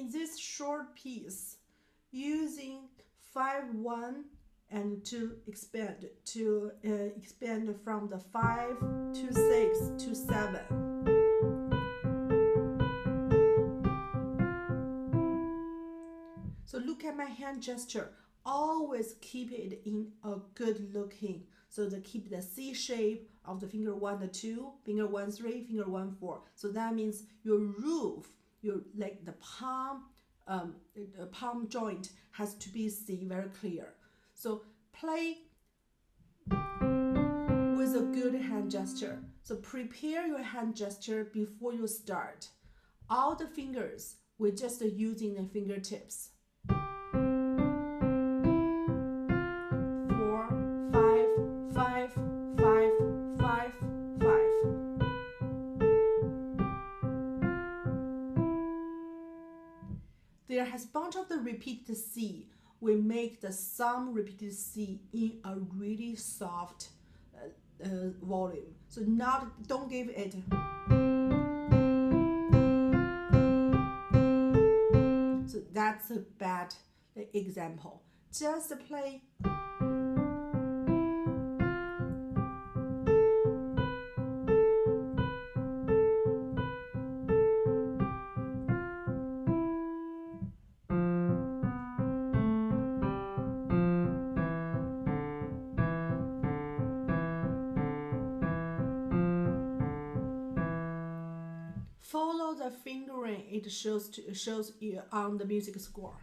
in this short piece, using 5, 1, and to expand from the 5 to 6 to 7. So look at my hand gesture. Always keep it in a good looking. So keep the C shape of the finger 1, the 2, finger 1, 3, finger 1, 4. So that means your roof, like the palm joint has to be seen very clear. So play with a good hand gesture. So prepare your hand gesture before you start. All the fingers, we're just using the fingertips. 4, 5, 5, 5, 5, 5. There has a bunch of the repeated C. We make some repeated C in a really soft volume. So don't give it. So that's a bad example. Just play. Follow the fingering it shows you on the music score.